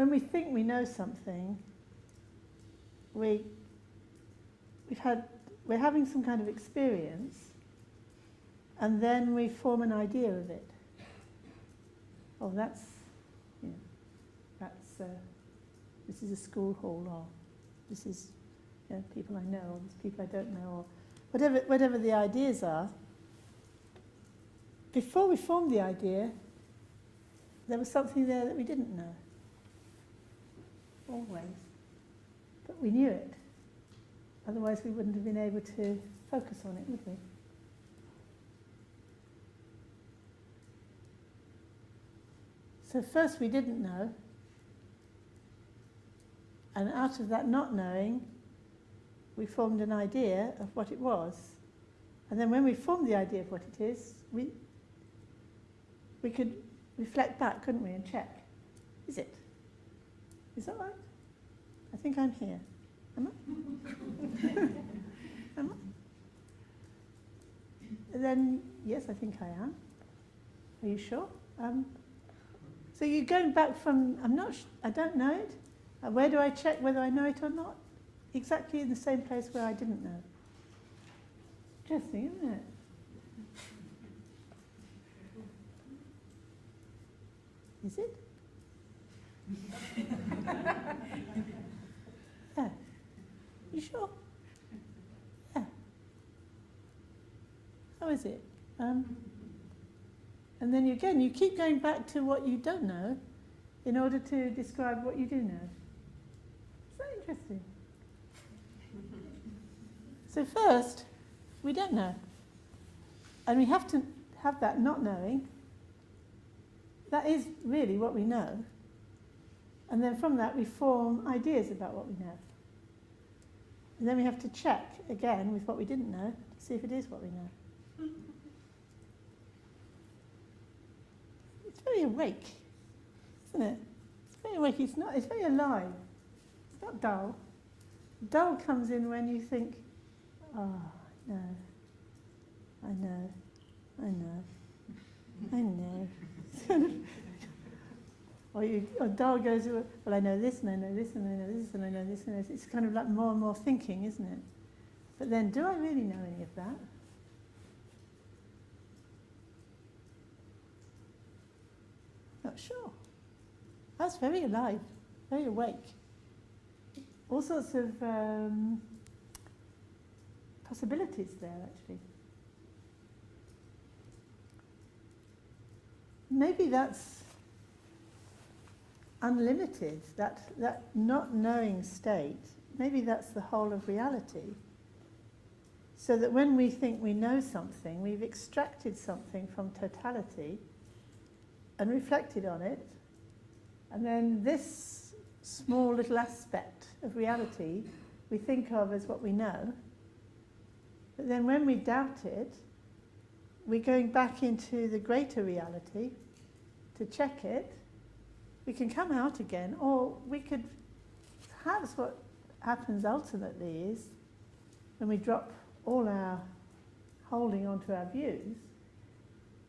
when we think we know something, we're having some kind of experience, and then we form an idea of it. Oh, that's, this is a school hall, or this is people I know, or this people I don't know, or whatever the ideas are. Before we formed the idea, there was something there that we didn't know. Always. But we knew it. Otherwise we wouldn't have been able to focus on it, would we? So first we didn't know, and out of that not knowing, we formed an idea of what it was. And then when we formed the idea of what it is, we could reflect back, couldn't we, and check. Is it? Is that right? I think I'm here. Am I? Am I? And then, yes, I think I am. Are you sure? So you're going back from, I don't know it. Where do I check whether I know it or not? Exactly in the same place where I didn't know. Interesting, isn't it? Is it? Yeah. You sure? Yeah. How is it? And then again, you keep going back to what you don't know in order to describe what you do know. Is that interesting? So first, we don't know. And we have to have that not knowing. That is really what we know. And then from that we form ideas about what we know. And then we have to check again with what we didn't know to see if it is what we know. It's very awake, isn't it? It's very awake. It's very alive. It's not dull. Dull comes in when you think, oh, no, I know. Or dull goes, well, I know this, and I know this, and I know this, and I know this, and this. It's kind of like more and more thinking, isn't it? But then, do I really know any of that? Not sure. That's very alive, very awake. All sorts of possibilities there, actually. Maybe that's unlimited, that not knowing state, maybe that's the whole of reality. So that when we think we know something, we've extracted something from totality and reflected on it, and then this small little aspect of reality we think of as what we know, but then when we doubt it, we're going back into the greater reality to check it. We can come out again, or we could, perhaps what happens ultimately is, when we drop all our holding onto our views,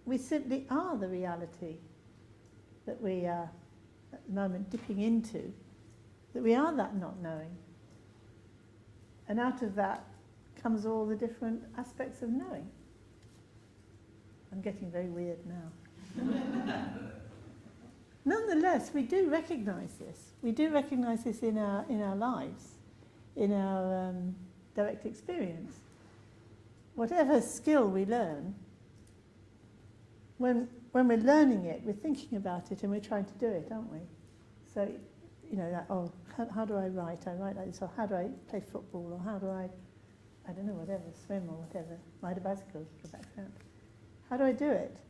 we simply are the reality that we are at the moment dipping into, that we are that not knowing. And out of that comes all the different aspects of knowing. I'm getting very weird now. Nonetheless, we do recognise this. We do recognise this in our lives, in our direct experience. Whatever skill we learn, when we're learning it, we're thinking about it and we're trying to do it, aren't we? So, how do I write? I write like this, or how do I play football, or how do I don't know, whatever, swim or whatever, ride a bicycle, go back around. How do I do it?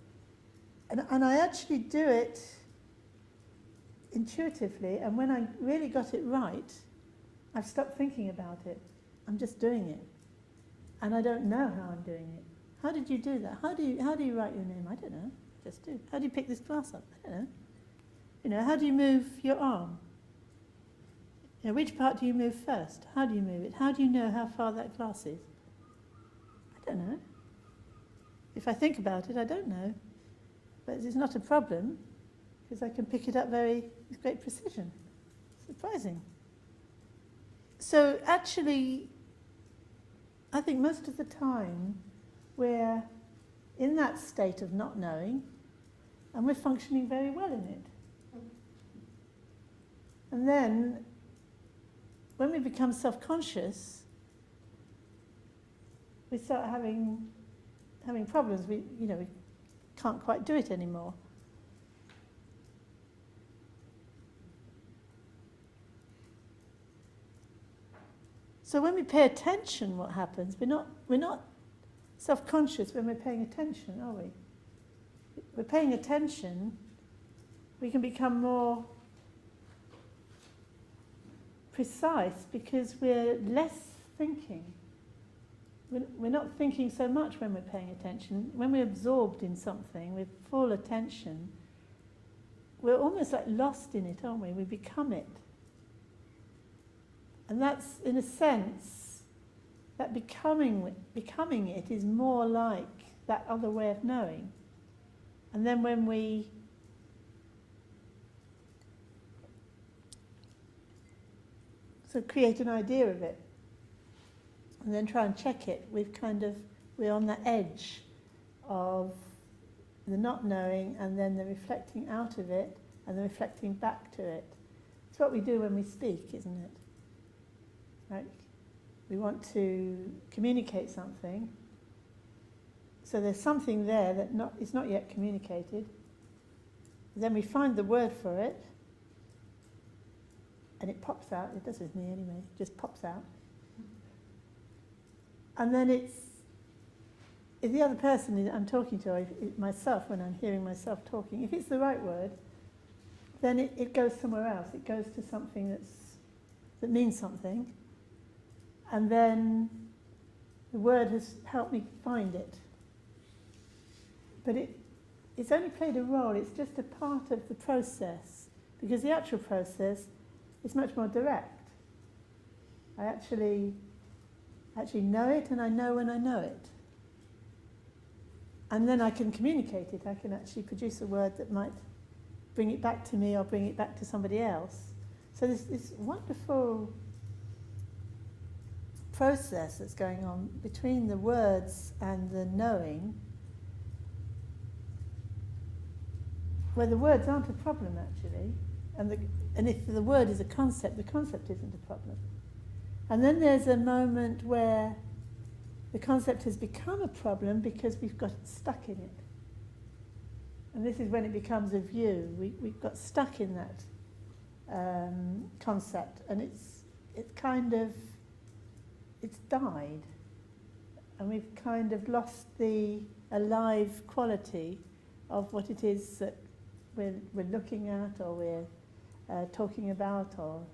And I actually do it intuitively, and when I really got it right, I've stopped thinking about it. I'm just doing it. And I don't know how I'm doing it. How did you do that? How do you write your name? I don't know. Just do. How do you pick this glass up? I don't know. How do you move your arm? Which part do you move first? How do you move it? How do you know how far that glass is? I don't know. If I think about it, I don't know. But it's not a problem, because I can pick it up with great precision. Surprising. So actually, I think most of the time we're in that state of not knowing, and we're functioning very well in it. And then, when we become self-conscious, we start having problems. We can't quite do it anymore. So when we pay attention, what happens? We're not self-conscious when we're paying attention, are we? We're paying attention. We can become more precise because we're less thinking. We're not thinking so much when we're paying attention. When we're absorbed in something with full attention, we're almost like lost in it, aren't we? We become it. And that's, in a sense, that becoming it is more like that other way of knowing. And then when we create an idea of it, and then try and check it, we're on the edge of the not knowing and then the reflecting out of it and the reflecting back to it. It's what we do when we speak, isn't it? Right? We want to communicate something, so there's something there that is not yet communicated. Then we find the word for it, and it pops out. It does with me anyway. It just pops out. And then if the other person I'm talking to, or myself, when I'm hearing myself talking, if it's the right word, then it goes somewhere else. It goes to something that means something. And then the word has helped me find it. But it's only played a role. It's just a part of the process, because the actual process is much more direct. I actually know it, and I know when I know it. And then I can communicate it. I can actually produce a word that might bring it back to me or bring it back to somebody else. So this wonderful process that's going on between the words and the knowing, where the words aren't a problem actually, and if the word is a concept, the concept isn't a problem. And then there's a moment where the concept has become a problem because we've got stuck in it. And this is when it becomes a view. We've got stuck in that concept, and it's died. And we've kind of lost the alive quality of what it is that we're looking at, or we're talking about, or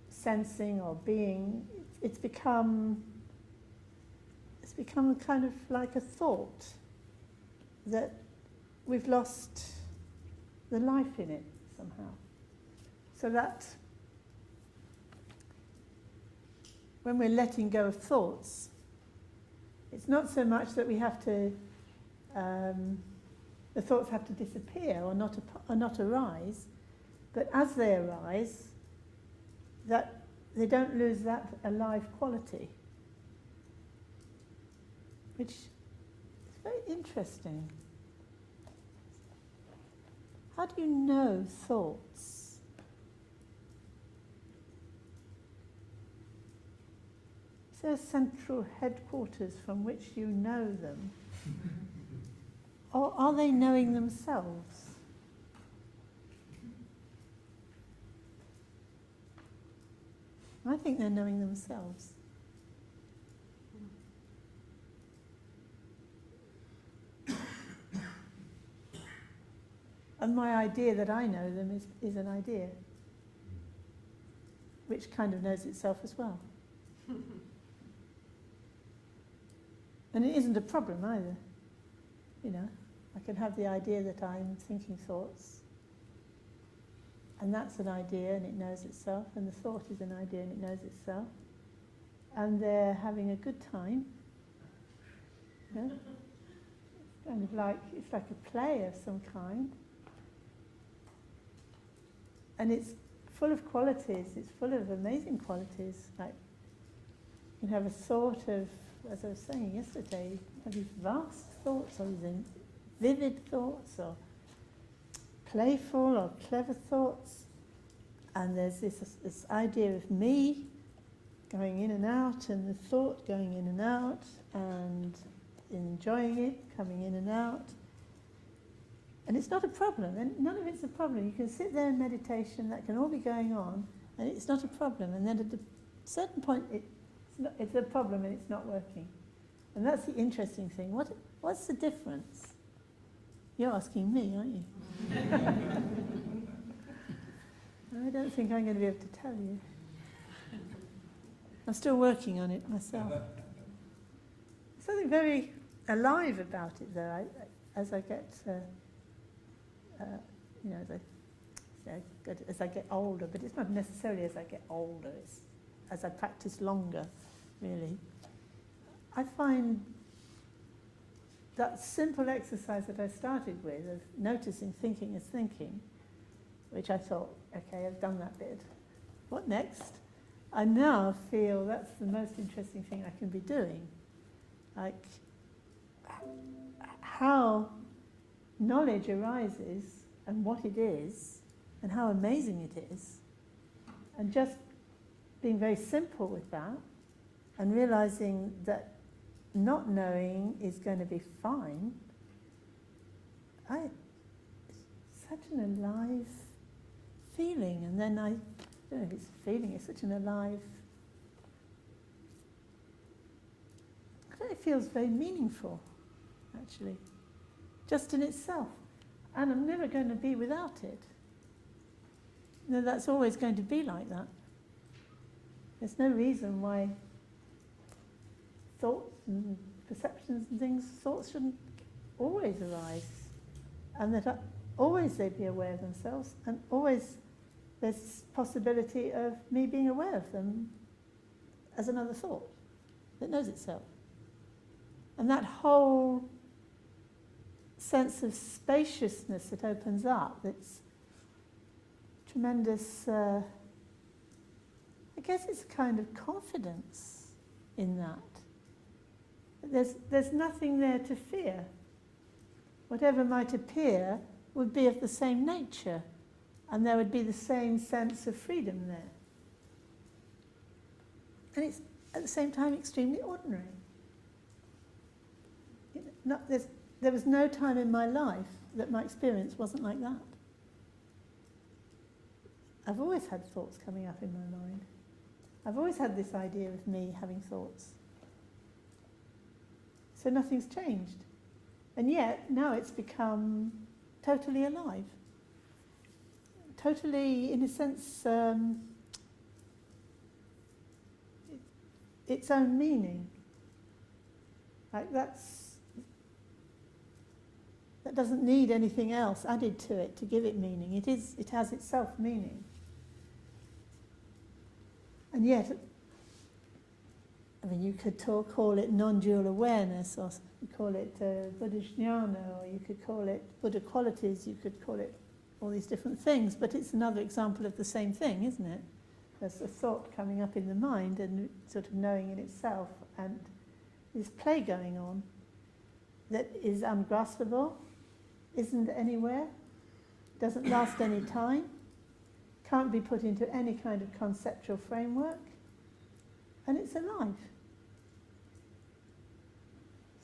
sensing, or being. It's become kind of like a thought that we've lost the life in it somehow. So that when we're letting go of thoughts, it's not so much that we have to, the thoughts have to disappear or not arise, but as they arise, that they don't lose that alive quality, which is very interesting. How do you know thoughts? Is there a central headquarters from which you know them? Or are they knowing themselves? I think they're knowing themselves. And my idea that I know them is an idea, which kind of knows itself as well. And it isn't a problem either. You know, I can have the idea that I'm thinking thoughts, and that's an idea and it knows itself, and the thought is an idea and it knows itself, and they're having a good time. You know? Kind of like, it's like a play of some kind. And it's full of qualities. It's full of amazing qualities. Like, you can have a thought of, as I was saying yesterday, have these vast thoughts, or these vivid thoughts, or playful or clever thoughts. And there's this idea of me going in and out, and the thought going in and out, and enjoying it, coming in and out. And it's not a problem, and none of it's a problem. You can sit there in meditation, that can all be going on, and it's not a problem. And then at a certain point, it's a problem and it's not working. And that's the interesting thing. What's the difference? You're asking me, aren't you? I don't think I'm going to be able to tell you. I'm still working on it myself. There's something very alive about it, though. As I get, as I get older, but it's not necessarily as I get older. It's as I practice longer, really. I find that simple exercise that I started with of noticing thinking as thinking, which I thought, okay, I've done that bit. What next? I now feel that's the most interesting thing I can be doing. Like, how knowledge arises and what it is and how amazing it is, and just being very simple with that and realizing that not knowing is going to be fine. It's such an alive feeling, and then I don't know if it's a feeling, it's such an alive, it feels very meaningful, actually, just in itself. And I'm never going to be without it. No, that's always going to be like that. There's no reason why thoughts and perceptions and things, thoughts shouldn't always arise, and that always they be aware of themselves, and always there's possibility of me being aware of them as another thought that knows itself. And that whole sense of spaciousness that opens up, that's tremendous, I guess it's a kind of confidence in that. There's nothing there to fear. Whatever might appear would be of the same nature, and there would be the same sense of freedom there. And it's at the same time extremely ordinary. There was no time in my life that my experience wasn't like that. I've always had thoughts coming up in my mind. I've always had this idea of me having thoughts. So nothing's changed. And yet, now it's become totally alive. Totally, in a sense, its own meaning. Like that doesn't need anything else added to it to give it meaning. It has itself meaning. And yet, I mean, you could call it non-dual awareness, or you call it Buddha Jnana, or you could call it Buddha qualities, you could call it all these different things, but it's another example of the same thing, isn't it? There's a thought coming up in the mind and sort of knowing in itself, and this play going on that is ungraspable, isn't anywhere, doesn't last any time, can't be put into any kind of conceptual framework, and it's alive.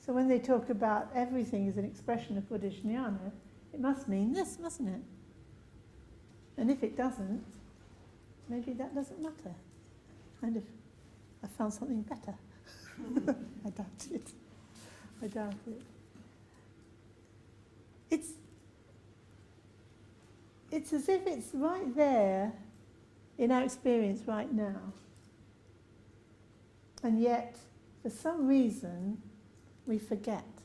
So when they talk about everything as an expression of Buddha Jnana, it must mean this, mustn't it? And if it doesn't, maybe that doesn't matter. I found something better. I doubt it. I doubt it. It's as if it's right there in our experience right now. And yet, for some reason, we forget.